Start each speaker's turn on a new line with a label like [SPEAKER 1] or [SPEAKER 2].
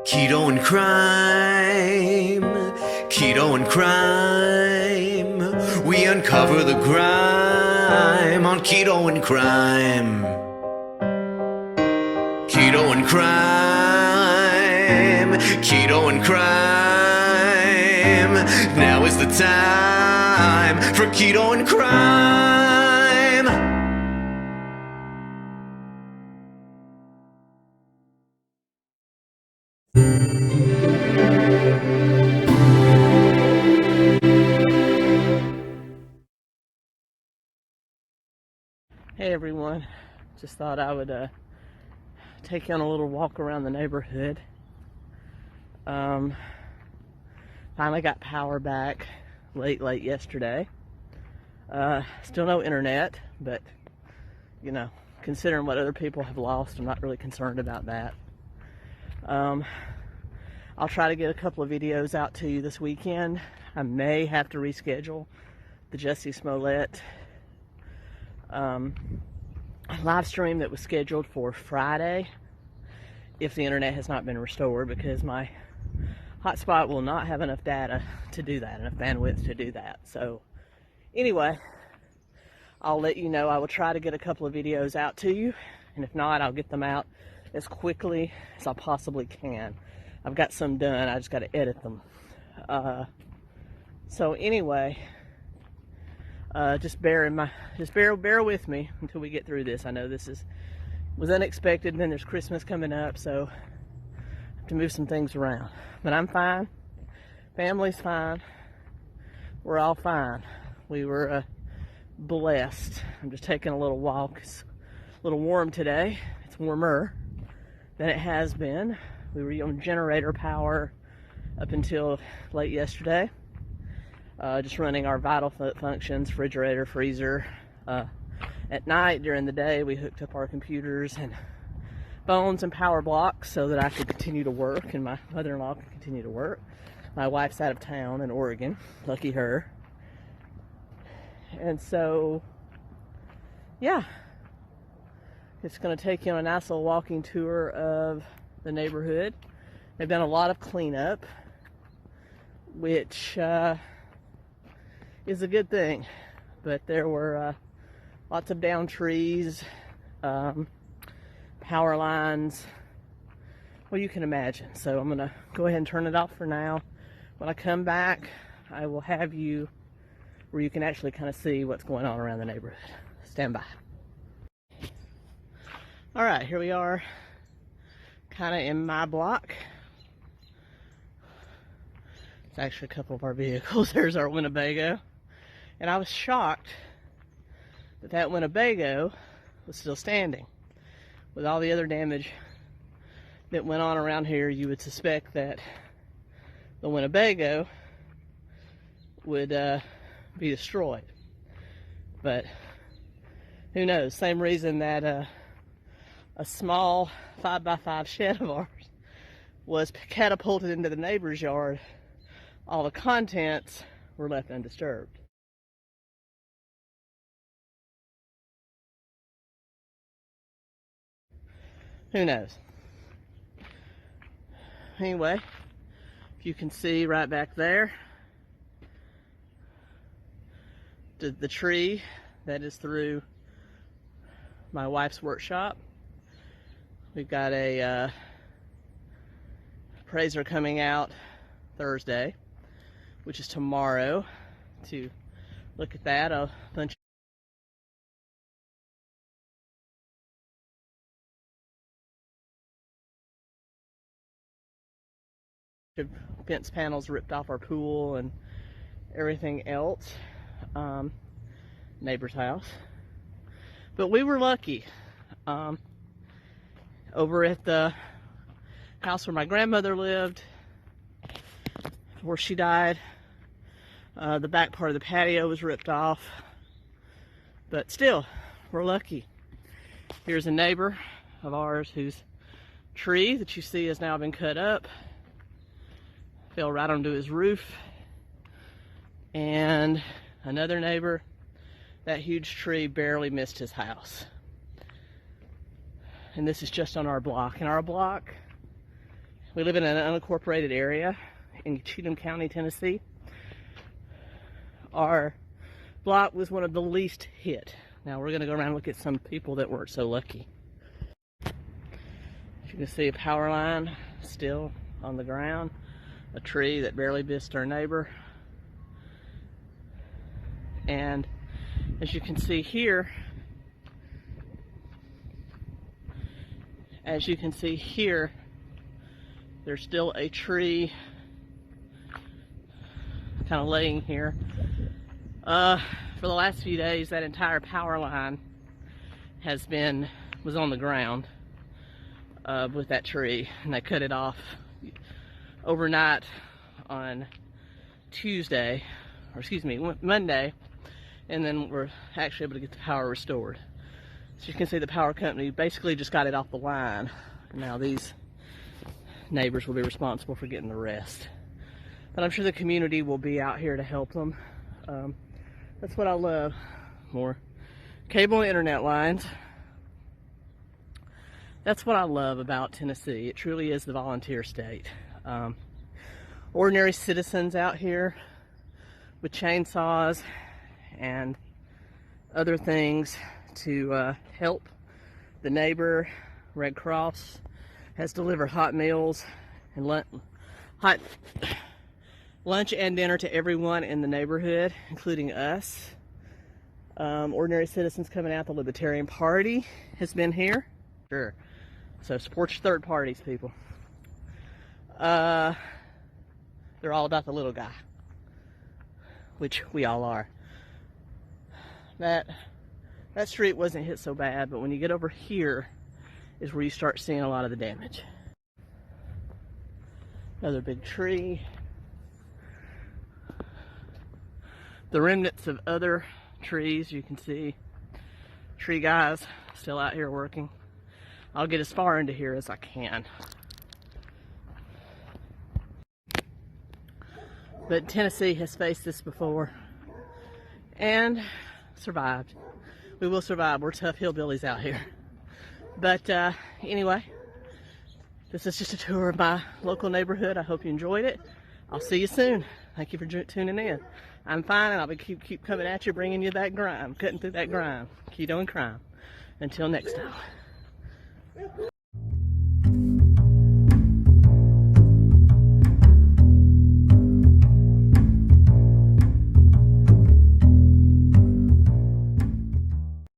[SPEAKER 1] Keto and crime, keto and crime. We uncover the grime on keto and crime. Keto and crime, keto and crime. Now is the time for keto and crime.
[SPEAKER 2] Hey everyone, just thought I would take you on a little walk around the neighborhood. Finally got power back late yesterday. Still no internet, but you know, considering what other people have lost, I'm not really concerned about that. I'll try to get a couple of videos out to you this weekend. I may have to reschedule the 𝗪𝗪 Smollett live stream that was scheduled for Friday if the internet has not been restored, because my hotspot will not have enough data to do that, enough bandwidth to do that. So anyway, I'll let you know. I will try to get a couple of videos out to you, and if not, I'll get them out as quickly as I possibly can. I've got some done, I just got to edit them. So anyway, just bear with me until we get through this. I know this was unexpected, and then there's Christmas coming up, so I have to move some things around. But I'm fine. Family's fine. We're all fine. We were blessed. I'm just taking a little walk. It's a little warm today. It's warmer than it has been. We were on generator power up until late yesterday. Just running our vital functions, refrigerator, freezer. At night, during the day, we hooked up our computers and phones and power blocks so that I could continue to work and my mother-in-law could continue to work. My wife's out of town in Oregon, lucky her. And so, yeah, it's going to take you on a nice little walking tour of the neighborhood. They've done a lot of cleanup, which is a good thing, but there were lots of downed trees, power lines, well, you can imagine. So I'm gonna go ahead and turn it off for now. When I come back, I will have you where you can actually kind of see what's going on around the neighborhood. Stand by. All right, here we are, kind of in my block. It's actually a couple of our vehicles. There's our Winnebago. And I was shocked that that Winnebago was still standing. With all the other damage that went on around here, you would suspect that the Winnebago would be destroyed. But who knows? Same reason that a small 5x5 shed of ours was catapulted into the neighbor's yard. All the contents were left undisturbed. Who knows? Anyway, if you can see right back there, the tree that is through my wife's workshop. We've got a appraiser coming out Thursday, which is tomorrow, to look at that. A bunch of fence panels ripped off our pool and everything else. Neighbor's house. But we were lucky. Over at the house where my grandmother lived, before she died, the back part of the patio was ripped off. But still, we're lucky. Here's a neighbor of ours whose tree that you see has now been cut up. Fell right onto his roof. And another neighbor, that huge tree barely missed his house. And this is just on our block. And our block We live in an unincorporated area in Cheatham County, Tennessee. Our block was one of the least hit. Now we're gonna go around and look at some people that weren't so lucky. You can see a power line still on the ground, a tree that barely missed our neighbor, and as you can see here, there's still a tree kind of laying here. For the last few days, that entire power line was on the ground with that tree, and they cut it off overnight on Monday, and then we're actually able to get the power restored. So you can see the power company basically just got it off the line. Now these neighbors will be responsible for getting the rest. But I'm sure the community will be out here to help them. That's what I love. More cable and internet lines. That's what I love about Tennessee. It truly is the volunteer state. Ordinary citizens out here with chainsaws and other things to help the neighbor. Red Cross has delivered hot meals and lunch and dinner to everyone in the neighborhood, including us. Ordinary citizens coming out. The Libertarian Party has been here. Sure. So support your third parties, people. They're all about the little guy, which we all are. That street wasn't hit so bad, but when you get over here is where you start seeing a lot of the damage. Another big tree. The remnants of other trees, you can see tree guys still out here working. I'll get as far into here as I can. But Tennessee has faced this before and survived. We will survive. We're tough hillbillies out here. But anyway, this is just a tour of my local neighborhood. I hope you enjoyed it. I'll see you soon. Thank you for tuning in. I'm fine, and I'll keep coming at you, bringing you that grime, cutting through that grime. Keto and crime. Until next time.